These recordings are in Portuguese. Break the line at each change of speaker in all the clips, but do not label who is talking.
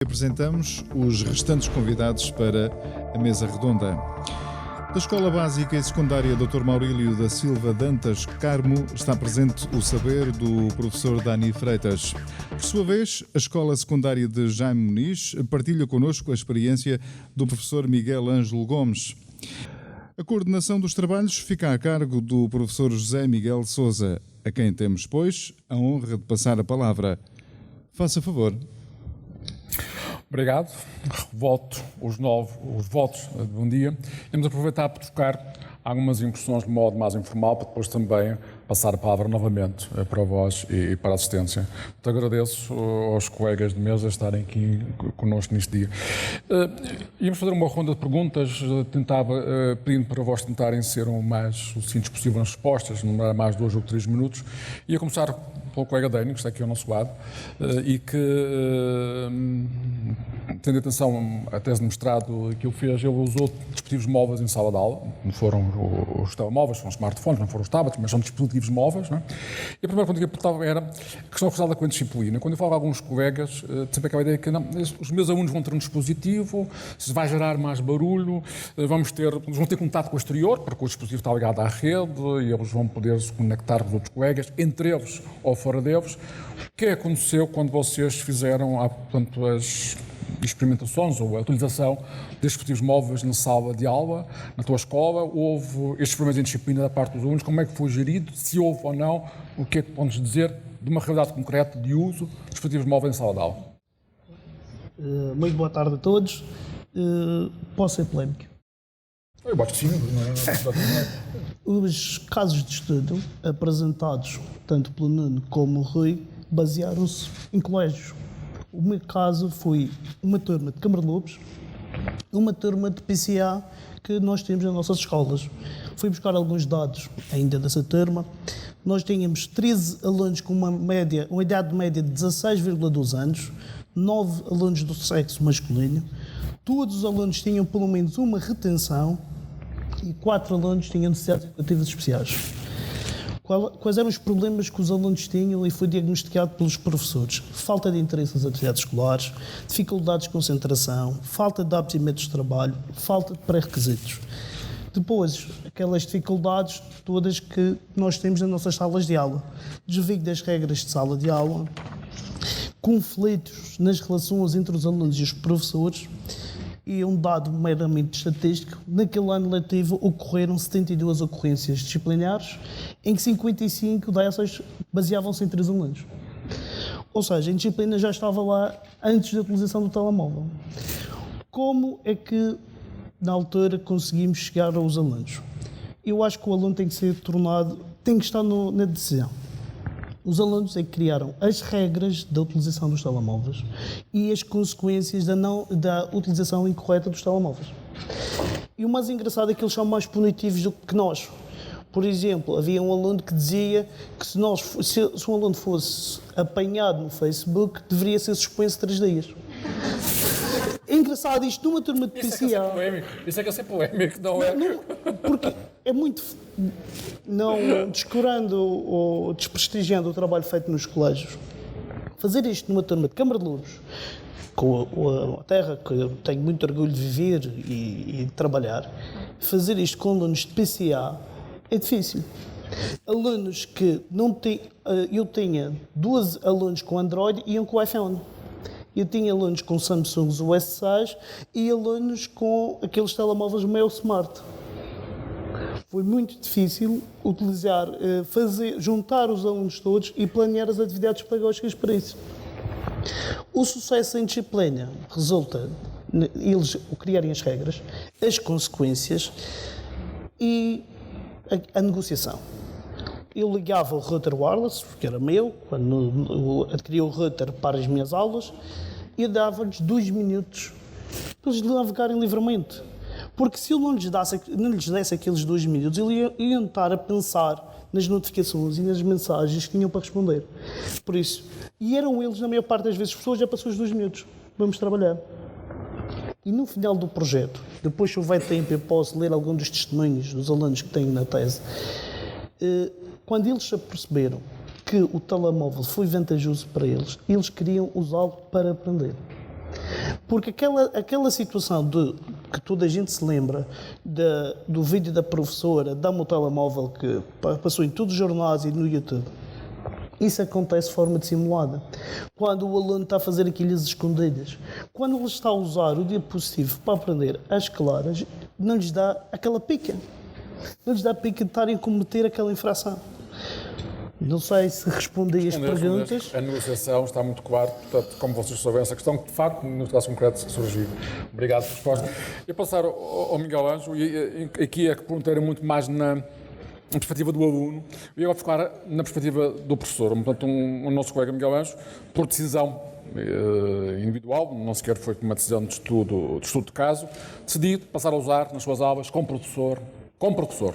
Apresentamos os restantes convidados para a mesa redonda. Da Escola Básica e Secundária Dr. Maurílio da Silva Dantas Carmo está presente o saber do professor Dani Freitas. Por sua vez, a Escola Secundária de Jaime Muniz partilha connosco a experiência do professor Miguel Ângelo Gomes. A coordenação dos trabalhos fica a cargo do professor José Miguel Sousa, a quem temos, pois, a honra de passar a palavra. Faça favor.
Obrigado. Revoto os votos de bom dia. Vamos aproveitar para trocar algumas impressões de modo mais informal, para depois também passar a palavra novamente para vós e para a assistência. Muito agradeço aos colegas de mesa estarem aqui connosco neste dia. Íamos fazer uma ronda de perguntas, pedindo para vós tentarem ser o mais sucintos possível nas respostas, não demorar mais 2 ou 3 minutos. Ia começar pelo colega Dani, que está aqui ao nosso lado, e que, tendo atenção à tese de mestrado que ele fez, ele usou dispositivos móveis em sala de aula, não foram os telemóveis, foram os smartphones, não foram os tablets, mas são dispositivos móveis, não é? E a primeira pergunta que eu perguntava era a questão cruzada com a disciplina. Quando eu falo a alguns colegas, sempre aquela ideia que não, os meus alunos vão ter um dispositivo, se vai gerar mais barulho, eles vão ter contato com o exterior, porque o dispositivo está ligado à rede e eles vão poder se conectar com os outros colegas, entre eles ou fora deles. O que aconteceu quando vocês fizeram, portanto, as experimentações ou a utilização de dispositivos móveis na sala de aula, na tua escola? Houve estes problemas em disciplina da parte dos alunos? Como é que foi gerido? Se houve ou não? O que é que podes dizer de uma realidade concreta de uso de dispositivos móveis em sala de aula?
Muito boa tarde a todos. Posso ser polémico?
Eu acho que sim. Não é?
Os casos de estudo apresentados tanto pelo Nuno como o Rui basearam-se em colégios. O meu caso foi uma turma de Câmara de Lobos, uma turma de PCA que nós temos nas nossas escolas. Fui buscar alguns dados ainda dessa turma. Nós tínhamos 13 alunos com uma idade média de 16,2 anos, 9 alunos do sexo masculino. Todos os alunos tinham pelo menos uma retenção e 4 alunos tinham necessidades educativas especiais. Quais eram os problemas que os alunos tinham e foi diagnosticado pelos professores? Falta de interesse nas atividades escolares, dificuldades de concentração, falta de hábitos e métodos de trabalho, falta de pré-requisitos. Depois, aquelas dificuldades todas que nós temos nas nossas salas de aula. Desvio das regras de sala de aula, conflitos nas relações entre os alunos e os professores. E um dado meramente estatístico, naquele ano letivo ocorreram 72 ocorrências disciplinares, em que 55 dessas baseavam-se em 3 alunos. Ou seja, a disciplina já estava lá antes da utilização do telemóvel. Como é que, na altura, conseguimos chegar aos alunos? Eu acho que o aluno tem que estar na decisão. Os alunos é que criaram as regras da utilização dos telemóveis e as consequências da utilização incorreta dos telemóveis. E o mais engraçado é que eles são mais punitivos do que nós. Por exemplo, havia um aluno que dizia que se um aluno fosse apanhado no Facebook, deveria ser suspenso 3 dias. É engraçado isto numa turma de PCA.
Isso é que é ser polémico, não é?
Não, porque é muito... Não descurando ou desprestigiando o trabalho feito nos colégios. Fazer isto numa turma de Câmara de Lobos, com a terra que eu tenho muito orgulho de viver e de trabalhar, fazer isto com alunos de PCA é difícil. Alunos que não têm... Eu tinha 12 alunos com Android e um com iPhone. Eu tinha alunos com Samsung S6 e alunos com aqueles telemóveis meio smart. Foi muito difícil juntar os alunos todos e planear as atividades pedagógicas para isso. O sucesso em disciplina resulta eles criarem as regras, as consequências e a negociação. Eu ligava o router wireless, porque era meu, quando eu adquiri o router para as minhas aulas, e dava-lhes 2 minutos para eles navegarem livremente. Porque se eu não lhes desse aqueles 2 minutos, eles iam estar a pensar nas notificações e nas mensagens que tinham para responder. Por isso, e eram eles, na maior parte das vezes, pessoas, já passou os 2 minutos, vamos trabalhar. E no final do projeto, depois se houver tempo eu posso ler algum dos testemunhos dos alunos que tenho na tese, quando eles se aperceberam que o telemóvel foi vantajoso para eles, eles queriam usá-lo para aprender. Porque aquela situação que toda a gente se lembra do vídeo da professora, dá-me o telemóvel, que passou em todos os jornais e no YouTube, isso acontece de forma dissimulada. Quando o aluno está a fazer aquilo às escondidas, quando ele está a usar o diapositivo para aprender as claras, não lhes dá aquela pica. Não lhes dá pica de estarem a cometer aquela infração. Não sei se respondi as perguntas.
A negociação está muito clara, portanto, como vocês souberam, essa questão que de facto, no caso concreto, surgiu. Obrigado pela resposta. E passar ao Miguel Ângelo, e aqui é que perguntaram muito mais na perspectiva do aluno, e agora focar na perspectiva do professor. Portanto, o nosso colega Miguel Ângelo, por decisão individual, não sequer foi por uma decisão de estudo de caso, decidiu passar a usar nas suas aulas com professor,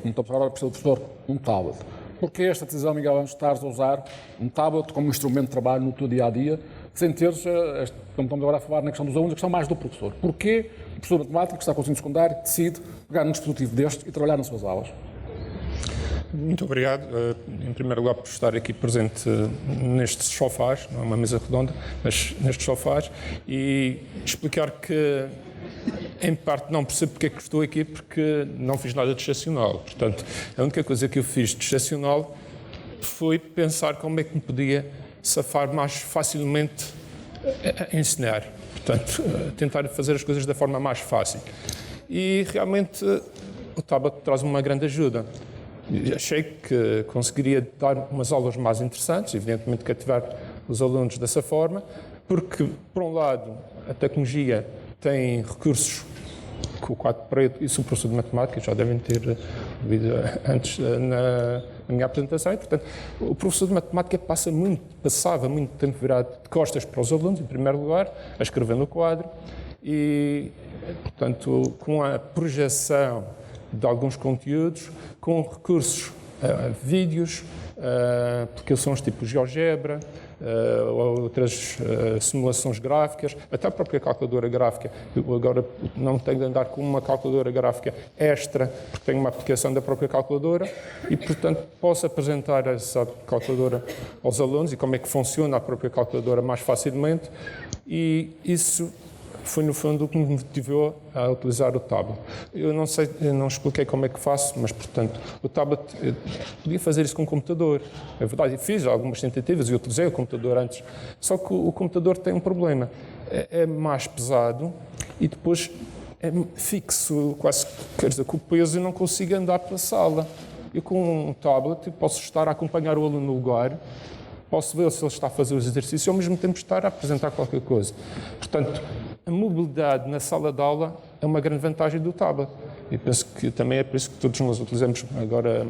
não estou a falar para o professor, um tablet. Porquê esta decisão, Miguel Ângelo, estares a usar um tablet como instrumento de trabalho no teu dia-a-dia, sem teres, como estamos agora a falar na questão dos alunos, a questão mais do professor? Porquê o professor de matemática, que está com o ensino secundário, decide pegar num dispositivo deste e trabalhar nas suas aulas?
Muito obrigado, em primeiro lugar, por estar aqui presente nestes sofás, não é uma mesa redonda, mas nestes sofás, e explicar que, em parte, não percebo porque é que estou aqui, porque não fiz nada de excepcional. Portanto, a única coisa que eu fiz de excepcional foi pensar como é que me podia safar mais facilmente a ensinar. Portanto, tentar fazer as coisas da forma mais fácil. E, realmente, o tablet traz uma grande ajuda. Achei que conseguiria dar umas aulas mais interessantes, evidentemente cativar os alunos dessa forma, porque, por um lado, a tecnologia tem recursos com o quadro preto, isso o professor de matemática já devem ter ouvido antes na minha apresentação, e, portanto, o professor de matemática passava muito tempo virado de costas para os alunos, em primeiro lugar, a escrever no quadro, e, portanto, com a projeção de alguns conteúdos, com recursos vídeos, porque são os tipos de GeoGebra, outras simulações gráficas, até a própria calculadora gráfica. Eu agora não tenho de andar com uma calculadora gráfica extra, porque tenho uma aplicação da própria calculadora e, portanto, posso apresentar essa calculadora aos alunos e como é que funciona a própria calculadora mais facilmente, e isso foi, no fundo, o que me motivou a utilizar o tablet. Eu não sei, eu não expliquei como é que faço, mas, portanto, o tablet, eu podia fazer isso com o computador. É verdade, eu fiz algumas tentativas e utilizei o computador antes. Só que o computador tem um problema. É mais pesado e depois é fixo, quase, quer dizer, com o peso eu não consigo andar pela sala. Eu, com um tablet, posso estar a acompanhar o aluno no lugar, posso ver se ele está a fazer os exercícios e, ao mesmo tempo, estar a apresentar qualquer coisa. Portanto, a mobilidade na sala de aula é uma grande vantagem do tablet. E penso que também é por isso que todos nós utilizamos agora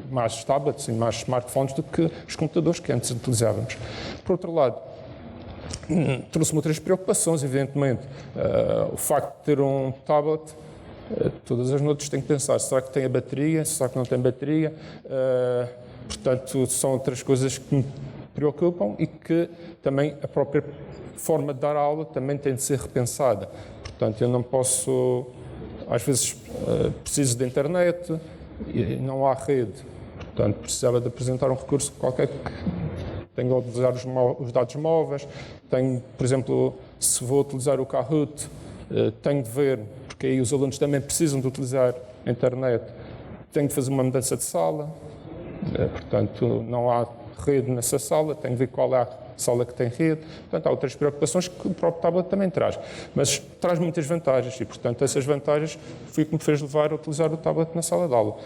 mais tablets e mais smartphones do que os computadores que antes utilizávamos. Por outro lado, trouxe-me outras preocupações, evidentemente. O facto de ter um tablet, todas as noites tenho que pensar, será que tem a bateria, será que não tem bateria? Portanto, são outras coisas que me preocupam e que também a própria forma de dar aula também tem de ser repensada. Portanto, eu não posso, às vezes preciso de internet e não há rede. Portanto, precisava de apresentar um recurso qualquer que tenho de utilizar os dados móveis. Tenho, por exemplo, se vou utilizar o Kahoot, tenho de ver, porque aí os alunos também precisam de utilizar a internet, tenho de fazer uma mudança de sala. Portanto, não há rede nessa sala, tenho de ver qual é a sala que tem rede. Portanto, há outras preocupações que o próprio tablet também traz. Mas traz muitas vantagens e, portanto, essas vantagens foi o que me fez levar a utilizar o tablet na sala de aula.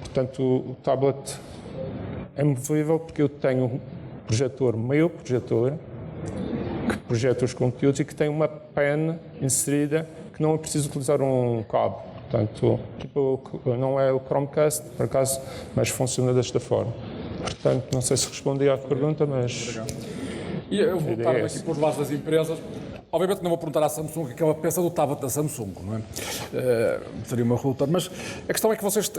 Portanto, o tablet é movível porque eu tenho um projetor, que projeta os conteúdos e que tem uma pen inserida que não é preciso utilizar um cabo. Portanto, não é o Chromecast, por acaso, mas funciona desta forma. Portanto, não sei se respondi à pergunta, mas...
E eu vou voltar aqui para os lados das empresas. Obviamente não vou perguntar à Samsung o que é uma peça do tablet da Samsung, não é? Seria uma router, mas a questão é que vocês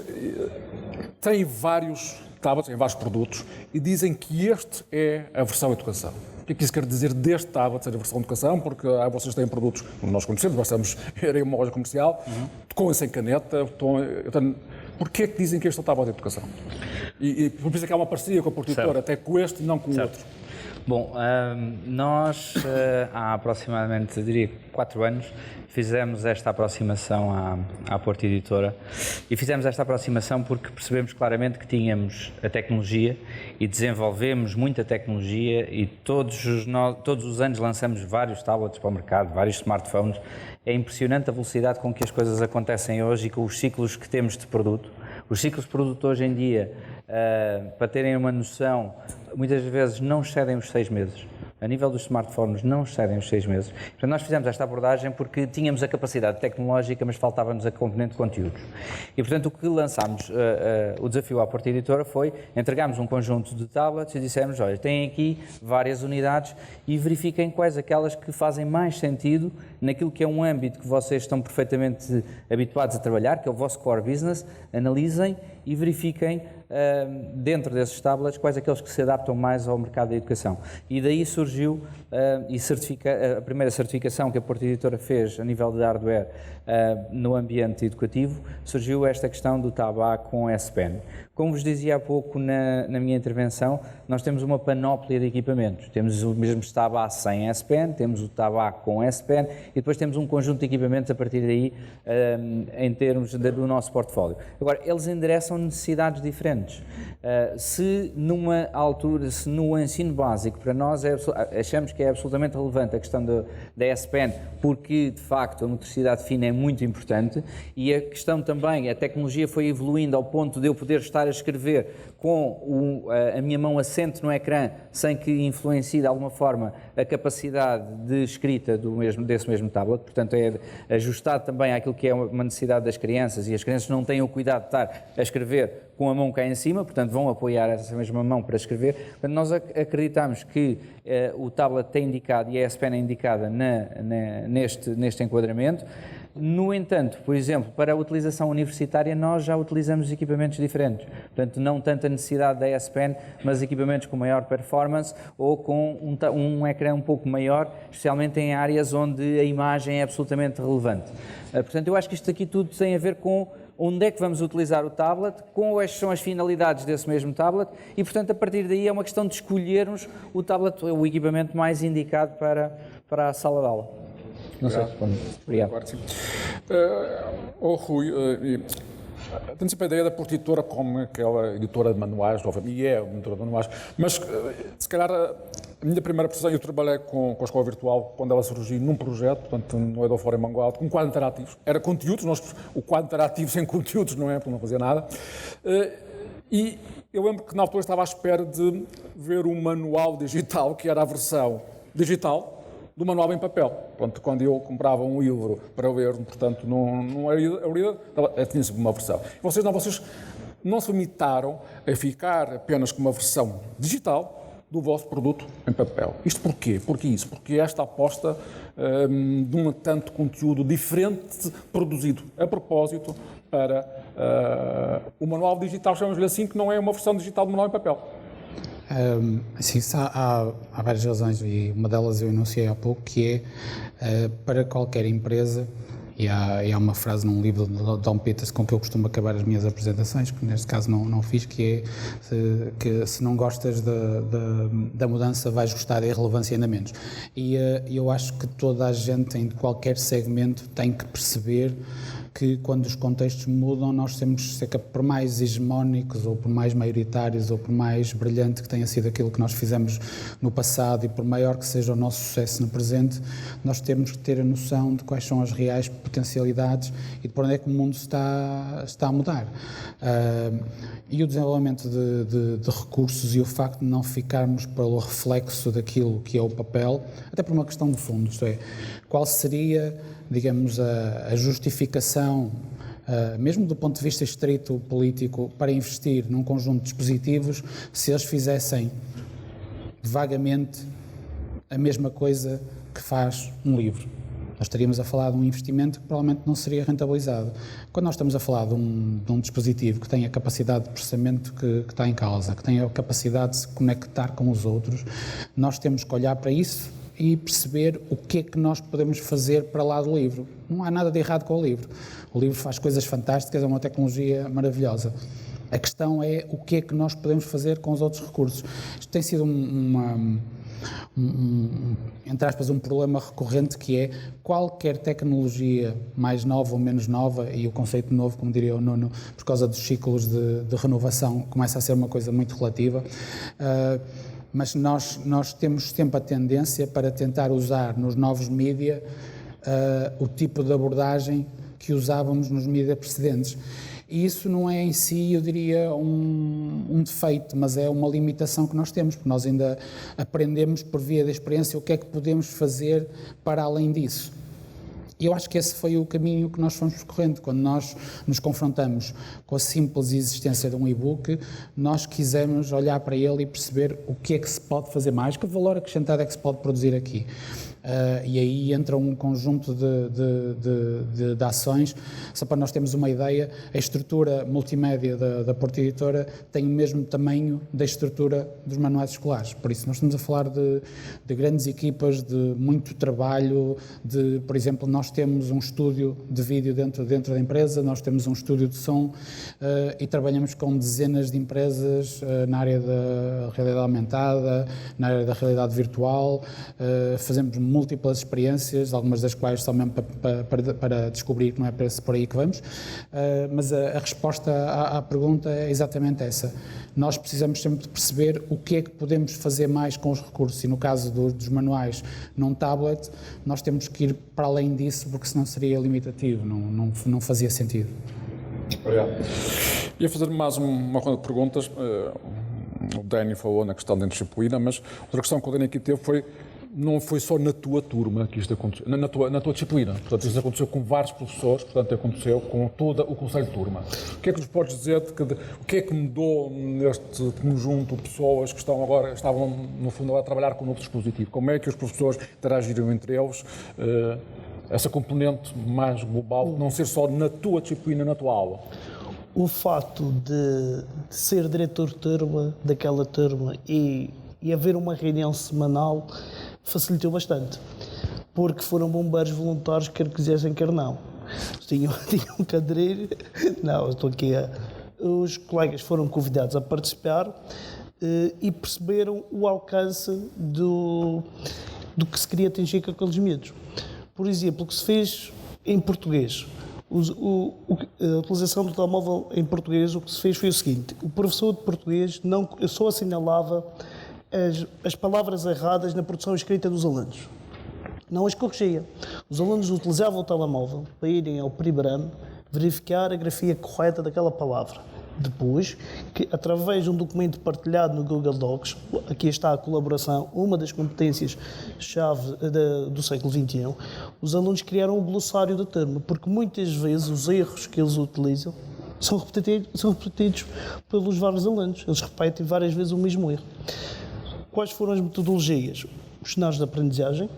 têm vários tablets, têm vários produtos, e dizem que este é a versão educação. O que é que isso quer dizer deste tablet ser a versão educação? Porque vocês têm produtos, como nós conhecemos, nós estamos em uma loja comercial, com e sem caneta, porquê é que dizem que este é o tablet de educação? E por isso é que há uma parceria com a produtora, até com este e não com o outro.
Bom, nós há aproximadamente, eu diria, 4 anos, fizemos esta aproximação à Porta Editora e fizemos esta aproximação porque percebemos claramente que tínhamos a tecnologia e desenvolvemos muita tecnologia e todos os anos lançamos vários tablets para o mercado, vários smartphones. É impressionante a velocidade com que as coisas acontecem hoje e com os ciclos que temos de produto. Os ciclos de produto hoje em dia, para terem uma noção, muitas vezes não excedem os 6 meses. A nível dos smartphones não excedem os 6 meses. Portanto, nós fizemos esta abordagem porque tínhamos a capacidade tecnológica, mas faltava-nos a componente de conteúdos. E, portanto, o que lançámos, o desafio à Porta Editora foi entregarmos um conjunto de tablets e dissemos, olha, têm aqui várias unidades e verifiquem quais aquelas que fazem mais sentido naquilo que é um âmbito que vocês estão perfeitamente habituados a trabalhar, que é o vosso core business, analisem e verifiquem dentro desses tablets quais aqueles que se adaptam mais ao mercado da educação. E daí surgiu a primeira certificação que a Porta Editora fez a nível de hardware no ambiente educativo, surgiu esta questão do Tab A com S Pen. Como vos dizia há pouco na minha intervenção, nós temos uma panóplia de equipamentos. Temos o mesmo Tab A sem S Pen, temos o Tab A com S Pen e depois temos um conjunto de equipamentos a partir daí em termos do nosso portfólio. Agora, eles endereçam necessidades diferentes. Se numa altura, se no ensino básico, para nós achamos que é absolutamente relevante a questão da S Pen, porque de facto a motricidade fina é muito importante e a questão também, a tecnologia foi evoluindo ao ponto de eu poder estar a escrever com a minha mão assente no ecrã sem que influencie de alguma forma a capacidade de escrita desse mesmo tablet, portanto é ajustado também àquilo que é uma necessidade das crianças e as crianças não têm o cuidado de estar a escrever com a mão cá em cima, portanto vão apoiar essa mesma mão para escrever. Portanto, nós acreditamos que o tablet é indicado e a S Pen é indicada neste enquadramento. No entanto, por exemplo, para a utilização universitária nós já utilizamos equipamentos diferentes, portanto não tanta necessidade da S Pen, mas equipamentos com maior performance ou com um ecrã um pouco maior, especialmente em áreas onde a imagem é absolutamente relevante. Portanto, eu acho que isto aqui tudo tem a ver com onde é que vamos utilizar o tablet, quais são as finalidades desse mesmo tablet e, portanto, a partir daí é uma questão de escolhermos o tablet, o equipamento mais indicado para a sala de aula. Não sei. Obrigado.
Claro, sim. Rui, tenho sempre a ideia da Porta Editora como aquela editora de manuais, e é uma editora de manuais, mas se calhar a minha primeira profissão, eu trabalhei com a Escola Virtual quando ela surgiu num projeto, portanto no Edofora em Mangualde, com quadros interativos. Era conteúdos, o quadro interativo sem conteúdos não é, porque não fazia nada. E eu lembro que na altura estava à espera de ver um manual digital, que era a versão digital do manual em papel. Pronto, quando eu comprava um livro para ler, portanto, não era tinha sempre uma versão. Vocês não se limitaram a ficar apenas com uma versão digital do vosso produto em papel. Isto porquê? Porquê isso? Porque esta aposta de um tanto conteúdo diferente produzido a propósito para o manual digital, chamamos-lhe assim, que não é uma versão digital do manual em papel.
Sim, há várias razões e uma delas eu enunciei há pouco, que é para qualquer empresa, e há uma frase num livro de Don Peters com que eu costumo acabar as minhas apresentações, que neste caso não fiz, que é que se não gostas da mudança vais gostar da irrelevância ainda menos. E eu acho que toda a gente em qualquer segmento tem que perceber que quando os contextos mudam nós temos que ser, por mais hegemónicos ou por mais maioritários ou por mais brilhante que tenha sido aquilo que nós fizemos no passado e por maior que seja o nosso sucesso no presente, nós temos que ter a noção de quais são as reais potencialidades e de por onde é que o mundo está a mudar. E o desenvolvimento de recursos e o facto de não ficarmos pelo reflexo daquilo que é o papel, até por uma questão de fundo, isto é, qual seria, digamos, a justificação, mesmo do ponto de vista estrito político, para investir num conjunto de dispositivos se eles fizessem vagamente a mesma coisa que faz um livro. Nós estaríamos a falar de um investimento que provavelmente não seria rentabilizado. Quando nós estamos a falar de um dispositivo que tem a capacidade de processamento que está em causa, que tem a capacidade de se conectar com os outros, nós temos que olhar para isso e perceber o que é que nós podemos fazer para lá do livro. Não há nada de errado com o livro. O livro faz coisas fantásticas, é uma tecnologia maravilhosa. A questão é o que é que nós podemos fazer com os outros recursos. Isto tem sido entre aspas, um problema recorrente, que é qualquer tecnologia mais nova ou menos nova, e o conceito novo, como diria o Nuno, por causa dos ciclos de renovação, começa a ser uma coisa muito relativa, mas nós temos sempre a tendência para tentar usar nos novos mídia o tipo de abordagem que usávamos nos mídia precedentes. E isso não é em si, eu diria, um defeito, mas é uma limitação que nós temos, porque nós ainda aprendemos por via da experiência o que é que podemos fazer para além disso. E eu acho que esse foi o caminho que nós fomos percorrendo. Quando nós nos confrontamos com a simples existência de um e-book, nós quisemos olhar para ele e perceber o que é que se pode fazer mais, que valor acrescentado é que se pode produzir aqui. E aí entra um conjunto de ações. Só para nós termos uma ideia, a estrutura multimédia da Porta Editora tem o mesmo tamanho da estrutura dos manuais escolares. Por isso nós estamos a falar de grandes equipas, de muito trabalho, por exemplo, nós temos um estúdio de vídeo dentro da empresa, nós temos um estúdio de som e trabalhamos com dezenas de empresas na área da realidade aumentada, na área da realidade virtual, fazemos múltiplas experiências, algumas das quais só mesmo para descobrir que não é por aí que vamos, mas a resposta à pergunta é exatamente essa. Nós precisamos sempre de perceber o que é que podemos fazer mais com os recursos, e no caso dos manuais num tablet, nós temos que ir para além disso, porque senão seria limitativo, não fazia sentido.
Obrigado. Ia fazer mais uma ronda de perguntas. O Dani falou na questão da disciplina, mas outra questão que o Dani aqui teve foi: não foi só na tua turma que isto aconteceu, na tua disciplina. Portanto, isto aconteceu com vários professores, portanto, aconteceu com todo o conselho de turma. O que é que nos podes dizer o que é que mudou neste conjunto de pessoas que estavam, no fundo, a trabalhar com o novo dispositivo? Como é que os professores interagiram entre eles? Essa componente mais global, não ser só na tua disciplina, na tua aula.
O facto de ser diretor de turma daquela turma e haver uma reunião semanal facilitou bastante, porque foram bombeiros voluntários, quer quisessem, quer não. Tinham um cadreiro, não, estou aqui os colegas foram convidados a participar e perceberam o alcance do que se queria atingir com aqueles miúdos. Por exemplo, o que se fez em português, a utilização do telemóvel em português, o que se fez foi o seguinte: o professor de português só assinalava as palavras erradas na produção escrita dos alunos, não as corrigia. Os alunos utilizavam o telemóvel para irem ao Pribrame verificar a grafia correta daquela palavra. Depois, através de um documento partilhado no Google Docs, aqui está a colaboração, uma das competências-chave do século XXI, os alunos criaram um glossário da turma, porque muitas vezes os erros que eles utilizam são repetidos pelos vários alunos. Eles repetem várias vezes o mesmo erro. Quais foram as metodologias? Os cenários de aprendizagem,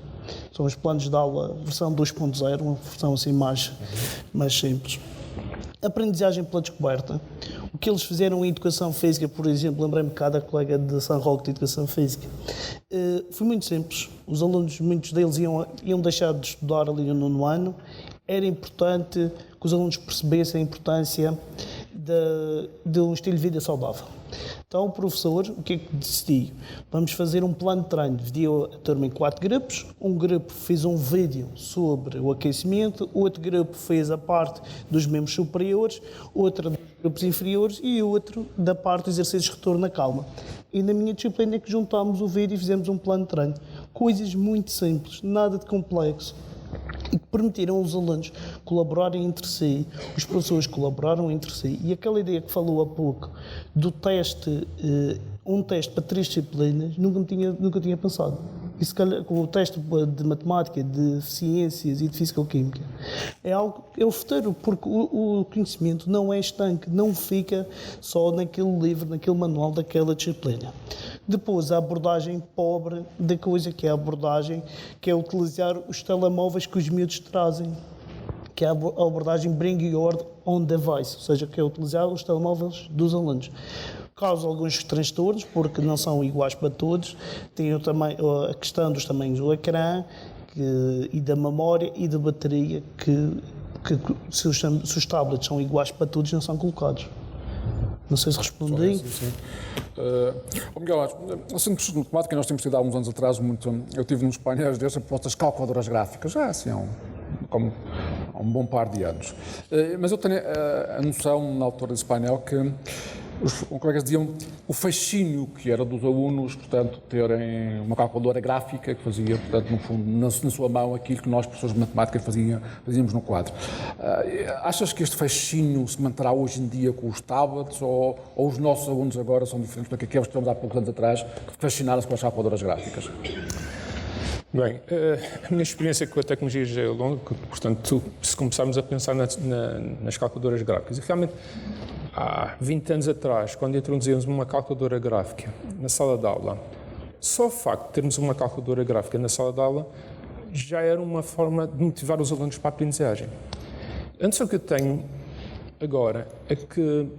são os planos de aula versão 2.0, uma versão assim mais simples. Aprendizagem pela descoberta. O que eles fizeram em educação física, por exemplo, lembrei-me cá da colega de São Roque de educação física, foi muito simples. Os alunos, muitos deles iam deixar de estudar ali no 9º ano. Era importante que os alunos percebessem a importância de um estilo de vida saudável. Então o professor, o que é que decidiu? Vamos fazer um plano de treino. Dividiu a turma em 4 grupos. Um grupo fez um vídeo sobre o aquecimento, outro grupo fez a parte dos membros superiores, outro dos grupos inferiores e outro da parte dos exercícios de retorno na calma. E na minha disciplina é que juntámos o vídeo e fizemos um plano de treino. Coisas muito simples, nada de complexo, e que permitiram aos alunos colaborarem entre si, os professores colaboraram entre si, e aquela ideia que falou há pouco do teste, um teste para 3 disciplinas, nunca tinha pensado. E se calhar com o teste de matemática, de ciências e de físico-química, é o futuro, porque o conhecimento não é estanque, não fica só naquele livro, naquele manual daquela disciplina. Depois, a abordagem pobre da coisa, que é a abordagem que é utilizar os telemóveis que os miúdos trazem, que é a abordagem Bring Your Own Device, ou seja, que é utilizar os telemóveis dos alunos. Causa alguns transtornos, porque não são iguais para todos. Tem a questão dos tamanhos do ecrã e da memória e da bateria, que se os tablets são iguais para todos, não são colocados. Não sei se respondi.
Miguel, assim, de matemática, nós temos tido há uns anos atrás eu tive nos painéis destes propostas calculadoras gráficas, já assim, há um bom par de anos. Mas eu tenho a noção, na altura desse painel, que os colegas diziam o fascínio que era dos alunos, portanto, terem uma calculadora gráfica que fazia, portanto, no fundo, na sua mão, aquilo que nós, professores de matemática, fazíamos no quadro. Achas que este fascínio se manterá hoje em dia com os tablets ou os nossos alunos agora são diferentes do que aqueles que tivemos há poucos anos atrás, que fascinaram-se com as calculadoras gráficas?
Bem, a minha experiência com a tecnologia já é longa, portanto, se começarmos a pensar nas calculadoras gráficas, e realmente, há 20 anos atrás, quando introduzíamos uma calculadora gráfica na sala de aula, só o facto de termos uma calculadora gráfica na sala de aula já era uma forma de motivar os alunos para a aprendizagem. A noção que eu tenho agora é que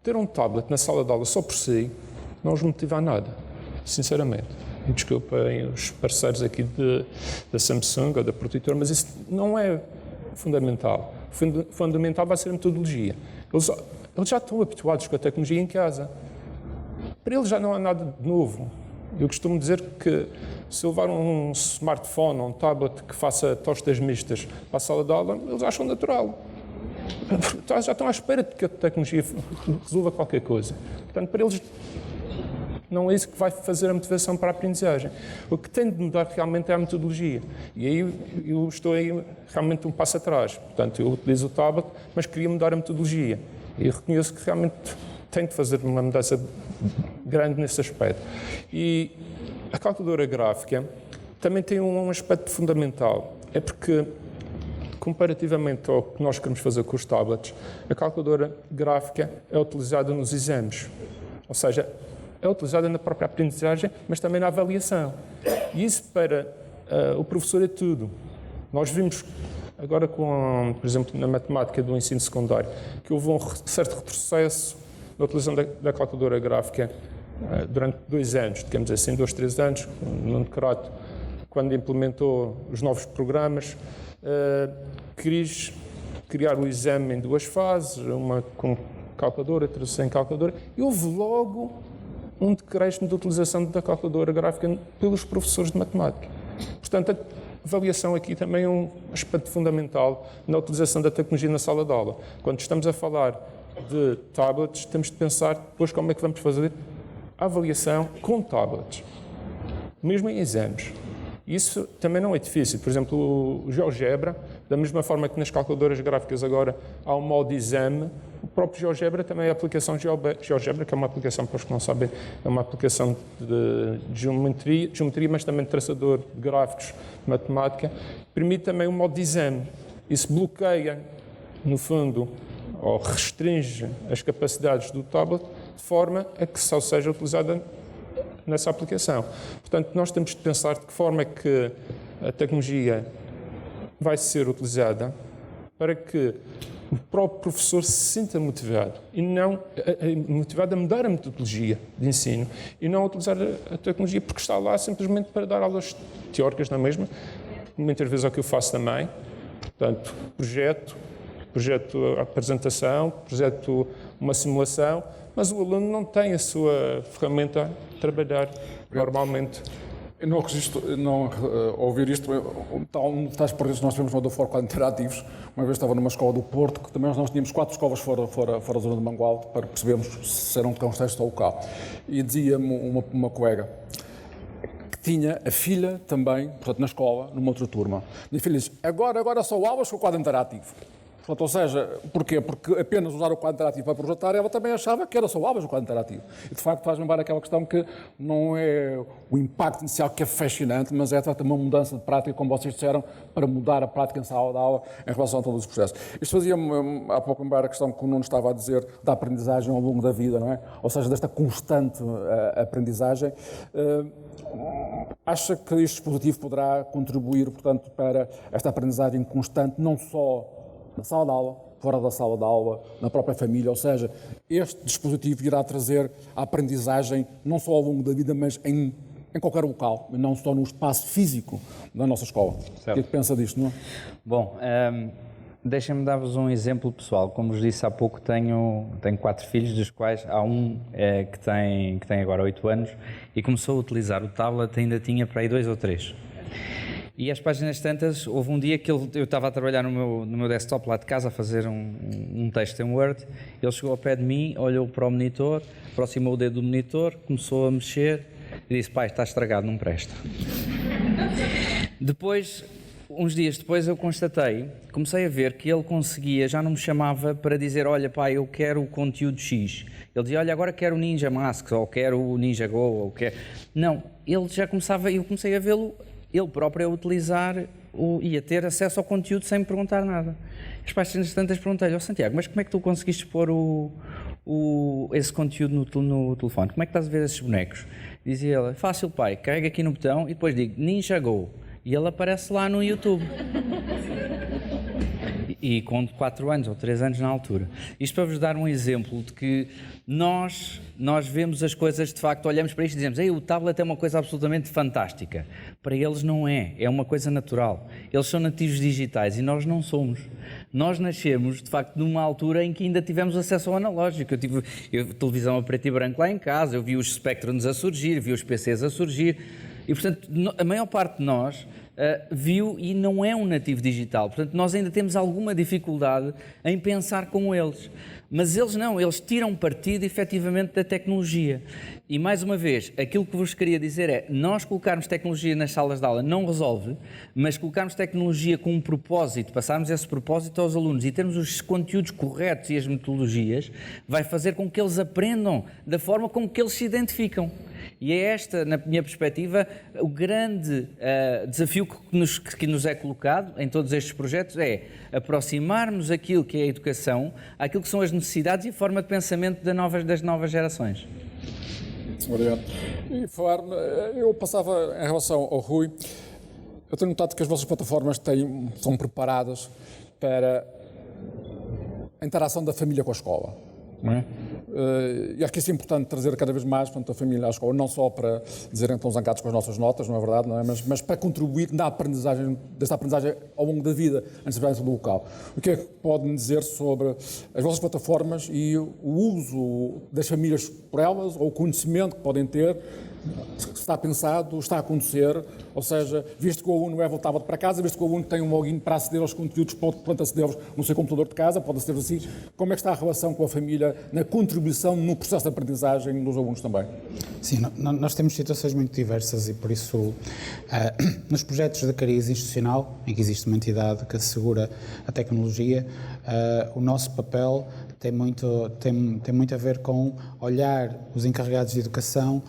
ter um tablet na sala de aula só por si não os motiva a nada, sinceramente. E desculpem os parceiros aqui da Samsung ou da Protitor, mas isso não é fundamental. Fundamental vai ser a metodologia. Eles já estão habituados com a tecnologia em casa. Para eles já não há nada de novo. Eu costumo dizer que se eu levar um smartphone ou um tablet que faça tostas mistas para a sala de aula, eles acham natural. Já estão à espera de que a tecnologia resolva qualquer coisa. Portanto, para eles não é isso que vai fazer a motivação para a aprendizagem. O que tem de mudar realmente é a metodologia. E aí eu estou aí realmente um passo atrás. Portanto, eu utilizo o tablet, mas queria mudar a metodologia. E reconheço que realmente tenho de fazer uma mudança grande nesse aspecto. E a calculadora gráfica também tem um aspecto fundamental. É porque, comparativamente ao que nós queremos fazer com os tablets, a calculadora gráfica é utilizada nos exames. Ou seja, é utilizada na própria aprendizagem, mas também na avaliação. E isso para o professor é tudo. Nós vimos agora, por exemplo, na matemática do ensino secundário, que houve um certo retrocesso na utilização da calculadora gráfica durante 2 anos, digamos assim, 2, 3 anos, no decreto, quando implementou os novos programas, quis criar o exame em 2 fases, uma com calculadora, outra sem calculadora, e houve logo um decréscimo de utilização da calculadora gráfica pelos professores de matemática. Portanto, a avaliação aqui também é um aspecto fundamental na utilização da tecnologia na sala de aula. Quando estamos a falar de tablets, temos de pensar depois como é que vamos fazer a avaliação com tablets, mesmo em exames. Isso também não é difícil. Por exemplo, o GeoGebra, da mesma forma que nas calculadoras gráficas agora há um modo exame, o próprio GeoGebra também é a aplicação GeoGebra, que é uma aplicação, para os que não sabem, é uma aplicação de geometria, mas também de traçador de gráficos, de matemática, permite também um modo de exame. Isso bloqueia, no fundo, ou restringe as capacidades do tablet, de forma a que só seja utilizada nessa aplicação. Portanto, nós temos de pensar de que forma é que a tecnologia vai ser utilizada para que o próprio professor se sinta motivado e não motivado a mudar a metodologia de ensino e não a utilizar a tecnologia porque está lá simplesmente para dar aulas teóricas na mesma. Muitas vezes é o que eu faço também. Portanto, projeto a apresentação, projeto uma simulação, mas o aluno não tem a sua ferramenta a trabalhar normalmente.
Eu não resisto não ouvir isto. Tais projetos nós tivemos no Adofor quadros interativos. Uma vez estava numa escola do Porto, que também nós tínhamos 4 escolas fora da zona de Mangualde, para percebermos se eram contextos ou local. E dizia-me uma colega que tinha a filha também, portanto, na escola, numa outra turma. Minha filha diz, agora só aulas com o quadro interativo. Portanto, ou seja, porquê? Porque apenas usar o quadro interativo para projetar, ela também achava que era só aulas o quadro interativo. E, de facto, faz lembrar aquela questão que não é o impacto inicial que é fascinante, mas é também uma mudança de prática, como vocês disseram, para mudar a prática em sala de aula em relação a todos os processos. Isto fazia-me, há pouco, lembrar a questão que o Nuno estava a dizer da aprendizagem ao longo da vida, não é? Ou seja, desta constante aprendizagem. Acha que este dispositivo poderá contribuir, portanto, para esta aprendizagem constante, não só na sala de aula, fora da sala de aula, na própria família, ou seja, este dispositivo irá trazer a aprendizagem não só ao longo da vida, mas em qualquer local, não só no espaço físico da nossa escola. Certo. O que é que pensa disto, não é?
Bom, Deixem-me dar-vos um exemplo pessoal. Como vos disse há pouco, tenho 4 filhos, dos quais há um que tem agora 8 anos e começou a utilizar o tablet, ainda tinha para aí 2 ou 3. E às páginas tantas, houve um dia que eu estava a trabalhar no meu desktop lá de casa, a fazer um texto em Word. Ele chegou ao pé de mim, olhou para o monitor, aproximou o dedo do monitor, começou a mexer e disse: pai, está estragado, não presta. Depois, uns dias depois, eu comecei a ver que ele conseguia, já não me chamava para dizer: olha pai, eu quero o conteúdo X. Ele dizia: olha, agora quero o Ninja Mask, ou quero o Ninja Go, ou quero... Não, ele já começava, eu comecei a vê-lo ele próprio a utilizar e a ter acesso ao conteúdo sem me perguntar nada. As páginas tantas perguntei-lhe: Santiago, mas como é que tu conseguiste pôr esse conteúdo no telefone? Como é que estás a ver esses bonecos? Dizia ele: fácil pai, carrega aqui no botão e depois digo Ninja Go e ele aparece lá no YouTube. E com 4 anos ou 3 anos na altura. Isto para vos dar um exemplo de que nós vemos as coisas, de facto, olhamos para isto e dizemos: ei, o tablet é uma coisa absolutamente fantástica. Para eles não é uma coisa natural. Eles são nativos digitais e nós não somos. Nós nascemos, de facto, numa altura em que ainda tivemos acesso ao analógico. Eu tive televisão a preto e branco lá em casa, eu vi os Spectrums a surgir, vi os PCs a surgir e, portanto, a maior parte de nós viu e não é um nativo digital. Portanto, nós ainda temos alguma dificuldade em pensar como eles. Mas eles não, eles tiram partido efetivamente da tecnologia. E mais uma vez, aquilo que vos queria dizer é: nós colocarmos tecnologia nas salas de aula não resolve, mas colocarmos tecnologia com um propósito, passarmos esse propósito aos alunos e termos os conteúdos corretos e as metodologias, vai fazer com que eles aprendam da forma como que eles se identificam. E é esta, na minha perspectiva, o grande desafio que nos é colocado em todos estes projetos, é aproximarmos aquilo que é a educação àquilo que são as necessidades e a forma de pensamento das novas gerações.
Obrigado. E falar, eu passava em relação ao Rui, eu tenho notado que as vossas plataformas são preparadas para a interação da família com a escola. Não é? E acho que isso é importante trazer cada vez mais, portanto, a família à escola, não só para dizerem que estão zangados com as nossas notas, não é verdade, não é? Mas para contribuir na aprendizagem, dessa aprendizagem ao longo da vida, antes de virarem do local. O que é que podem dizer sobre as vossas plataformas e o uso das famílias por elas, ou o conhecimento que podem ter, está pensado, está a acontecer, ou seja, visto que o aluno leva o tablet para casa, visto que o aluno tem um login para aceder aos conteúdos, pode aceder no seu computador de casa, pode aceder assim, como é que está a relação com a família na contribuição no processo de aprendizagem dos alunos também?
Sim, nós temos situações muito diversas e por isso nos projetos de cariz institucional, em que existe uma entidade que assegura a tecnologia, o nosso papel tem muito a ver com olhar os encarregados de educação,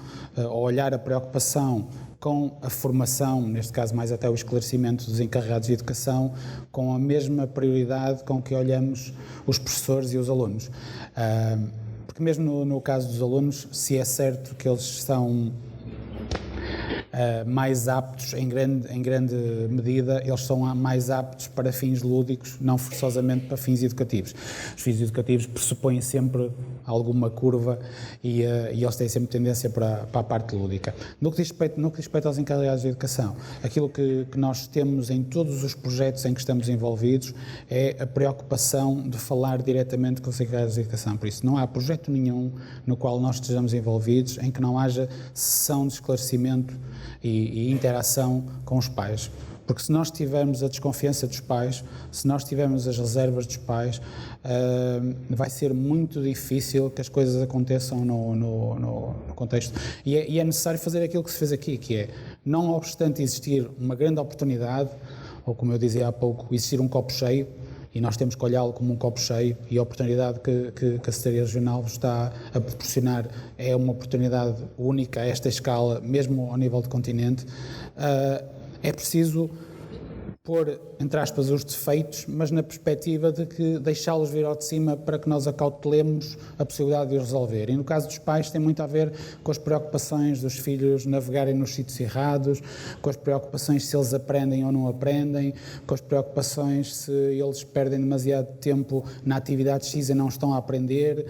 olhar a preocupação com a formação, neste caso mais até o esclarecimento dos encarregados de educação, com a mesma prioridade com que olhamos os professores e os alunos. Porque mesmo no caso dos alunos, se é certo que eles são mais aptos, em grande medida, eles são mais aptos para fins lúdicos, não forçosamente para fins educativos. Os fins educativos pressupõem sempre alguma curva e eles têm sempre tendência para a parte lúdica. No que diz respeito aos encarregados de educação, aquilo que nós temos em todos os projetos em que estamos envolvidos é a preocupação de falar diretamente com os encarregados de educação. Por isso, não há projeto nenhum no qual nós estejamos envolvidos em que não haja sessão de esclarecimento e interação com os pais. Porque se nós tivermos a desconfiança dos pais, se nós tivermos as reservas dos pais, vai ser muito difícil que as coisas aconteçam no contexto. E é necessário fazer aquilo que se fez aqui, que é, não obstante existir uma grande oportunidade, ou como eu dizia há pouco, existir um copo cheio, e nós temos que olhá-lo como um copo cheio, e a oportunidade que a Secretaria Regional vos está a proporcionar é uma oportunidade única a esta escala, mesmo ao nível de continente. É preciso pôr, entre aspas, os defeitos, mas na perspectiva de que deixá-los vir ao de cima para que nós acautelemos a possibilidade de os resolver. E no caso dos pais tem muito a ver com as preocupações dos filhos navegarem nos sítios errados, com as preocupações se eles aprendem ou não aprendem, com as preocupações se eles perdem demasiado tempo na atividade X e não estão a aprender,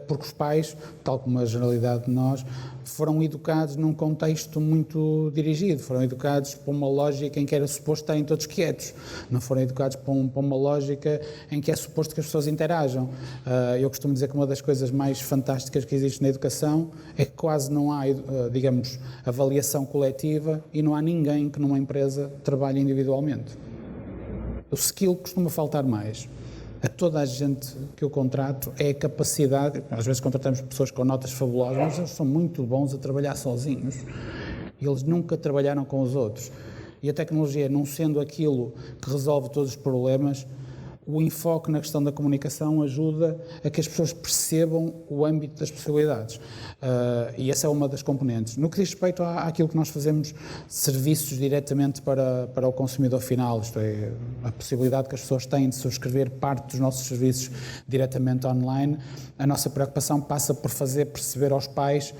porque os pais, tal como a generalidade de nós, foram educados num contexto muito dirigido, foram educados por uma lógica em que era suposto estar em todos todos quietos, não foram educados para uma lógica em que é suposto que as pessoas interajam. Eu costumo dizer que uma das coisas mais fantásticas que existe na educação é que quase não há, digamos, avaliação coletiva e não há ninguém que numa empresa trabalhe individualmente. O skill que costuma faltar mais a toda a gente que eu contrato é a capacidade, às vezes contratamos pessoas com notas fabulosas, mas eles são muito bons a trabalhar sozinhos e eles nunca trabalharam com os outros. E a tecnologia, não sendo aquilo que resolve todos os problemas, o enfoque na questão da comunicação ajuda a que as pessoas percebam o âmbito das possibilidades. E essa é uma das componentes. No que diz respeito àquilo que nós fazemos, serviços diretamente para o consumidor final, isto é, a possibilidade que as pessoas têm de subscrever parte dos nossos serviços diretamente online, a nossa preocupação passa por fazer perceber aos pais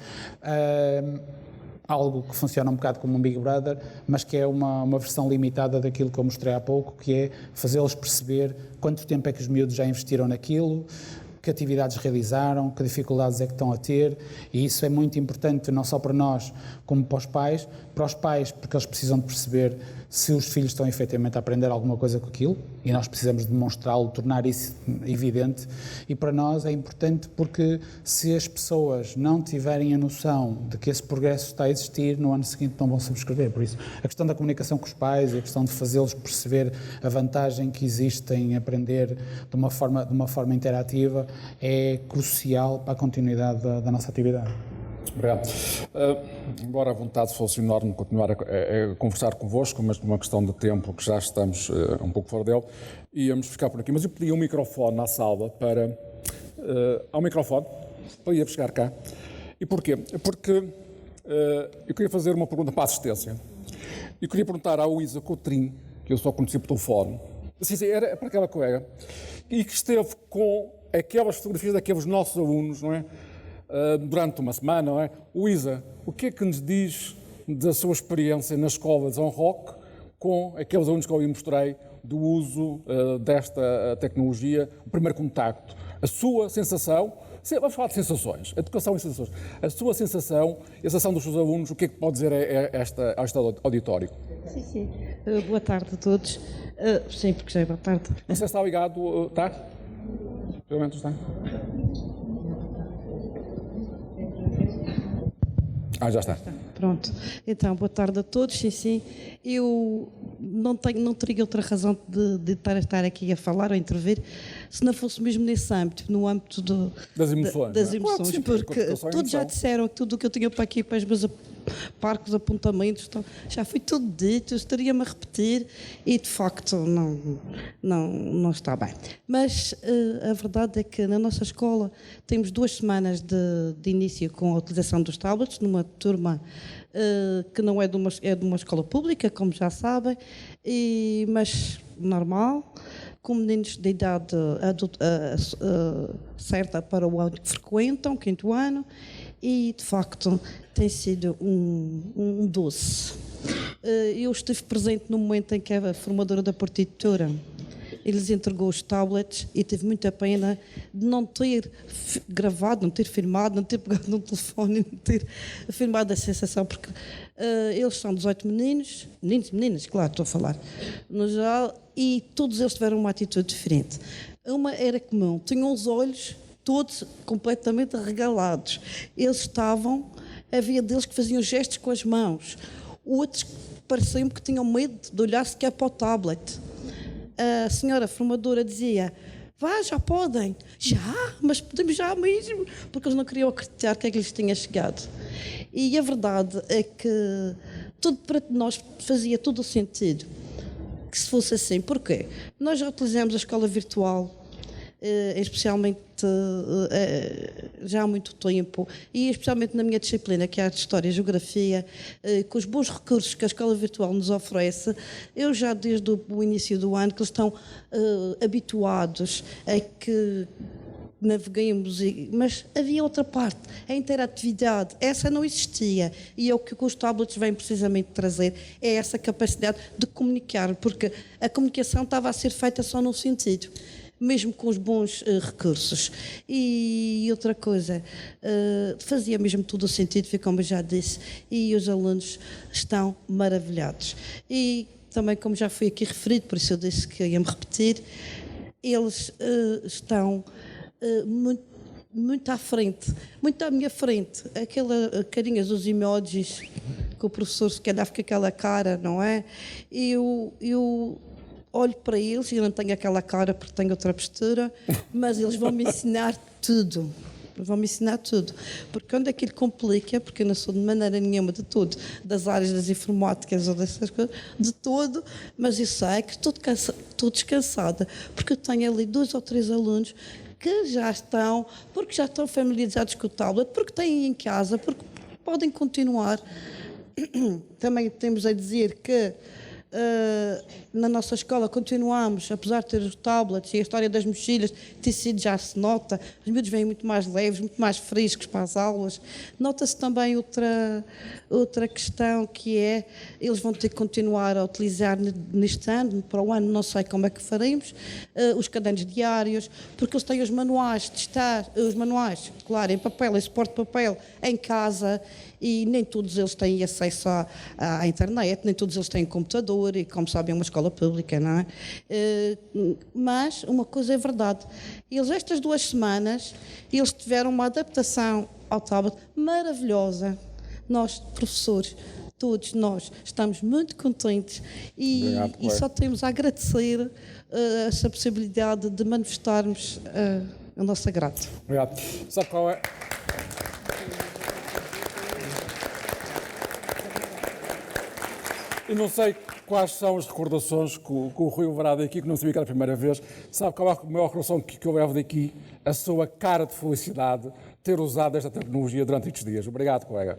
algo que funciona um bocado como um Big Brother, mas que é uma versão limitada daquilo que eu mostrei há pouco, que é fazê-los perceber quanto tempo é que os miúdos já investiram naquilo, que atividades realizaram, que dificuldades é que estão a ter, e isso é muito importante não só para nós, como para os pais porque eles precisam de perceber se os filhos estão efetivamente a aprender alguma coisa com aquilo, e nós precisamos demonstrá-lo, tornar isso evidente, e para nós é importante porque se as pessoas não tiverem a noção de que esse progresso está a existir, no ano seguinte não vão subscrever. Por isso, a questão da comunicação com os pais e a questão de fazê-los perceber a vantagem que existe em aprender de uma forma interativa é crucial para a continuidade da nossa atividade.
Obrigado. Embora a vontade fosse enorme de continuar a conversar convosco, mas numa questão de tempo que já estamos um pouco fora dele, íamos ficar por aqui. Mas eu pedi um microfone à sala para... há um microfone para ir chegar cá. E porquê? Porque eu queria fazer uma pergunta para a assistência. Eu queria perguntar à Luísa Coutrinho, que eu só conheci por telefone, sim, era para aquela colega, e que esteve com aquelas fotografias daqueles nossos alunos, não é? Durante uma semana, não é? Luísa, o que é que nos diz da sua experiência na escola de São Roque com aqueles alunos que eu lhe mostrei do uso desta tecnologia, o primeiro contacto? A sua sensação, vamos falar de sensações, educação e sensações. A sua sensação e a sensação dos seus alunos, o que é que pode dizer a este auditório?
Sim. Boa tarde a todos. Sim, porque já é boa tarde.
Não sei se está ligado, está? Pelo menos está. Já está.
Pronto. Então, boa tarde a todos. Sim. Eu não teria outra razão de estar aqui a falar ou a intervir se não fosse mesmo nesse âmbito, no âmbito
das emoções.
Das emoções,
claro, sim,
porque todos já disseram que tudo o que eu tinha para aqui, para os meus parcos, apontamentos, já foi tudo dito, eu estaria-me a repetir e, de facto, não está bem. Mas a verdade é que na nossa escola temos 2 semanas de início com a utilização dos tablets, numa turma que não é de uma escola pública, como já sabem, mas normal, com meninos de idade certa para o ano que frequentam, 5º ano, e de facto tem sido um doce. Eu estive presente no momento em que a formadora da partitura lhes entregou os tablets e tive muita pena de não ter gravado, não ter filmado, não ter pegado no telefone, não ter filmado a sensação, porque eles são 18 meninos e meninas, claro, estou a falar, no geral, e todos eles tiveram uma atitude diferente. Uma era comum, tinham os olhos todos completamente arregalados. Eles havia deles que faziam gestos com as mãos, outros pareciam que tinham medo de olhar sequer para o tablet. A senhora formadora dizia: já podem. Mas podemos já mesmo, porque eles não queriam acreditar que é que lhes tinha chegado. E a verdade é que tudo para nós fazia todo o sentido que se fosse assim. Porquê? Nós já utilizamos a escola virtual, especialmente já há muito tempo, e especialmente na minha disciplina, que é a de História e Geografia, com os bons recursos que a escola virtual nos oferece. Eu já desde o início do ano que eles estão habituados a que naveguemos, mas havia outra parte, a interatividade, essa não existia, e é o que os tablets vêm precisamente trazer, é essa capacidade de comunicar, porque a comunicação estava a ser feita só num sentido, mesmo com os bons recursos. E outra coisa, fazia mesmo todo o sentido, como eu já disse, e os alunos estão maravilhados. E também como já foi aqui referido, por isso eu disse que ia-me repetir, eles estão muito à frente, muito à minha frente. Aquela carinhas dos emojis que o professor se calhar fica aquela cara, não é? Eu olho para eles e eu não tenho aquela cara porque tenho outra postura, mas eles vão me ensinar tudo. Vão-me ensinar tudo. Porque quando aquilo complica, porque eu não sou de maneira nenhuma de tudo, das áreas das informáticas ou dessas coisas, de todo, mas eu sei que estou descansada, porque eu tenho ali 2 ou 3 alunos que já estão familiarizados com o tablet, porque têm em casa, porque podem continuar. Também temos a dizer que na nossa escola continuamos, apesar de ter os tablets e a história das mochilas ter sido, já se nota, os miúdos vêm muito mais leves, muito mais frescos para as aulas. Nota-se também outra questão, que é, eles vão ter que continuar a utilizar neste ano, para o ano não sei como é que faremos, os cadernos diários, porque eles têm os manuais de estar, os manuais, claro, em papel, em suporte de papel, em casa, e nem todos eles têm acesso à internet, nem todos eles têm computador, e como sabem é uma escola pública, não é? Mas uma coisa é verdade, eles estas 2 semanas, eles tiveram uma adaptação ao tablet maravilhosa. Nós, professores, todos nós, estamos muito contentes e só temos a agradecer essa possibilidade de manifestarmos a nossa grata.
Obrigado. Sabe qual é? E não sei quais são as recordações que o Rui levará daqui, que não sabia que era a primeira vez. Sabe qual é a maior recordação que eu levo daqui? A sua cara de felicidade ter usado esta tecnologia durante estes dias. Obrigado, colega.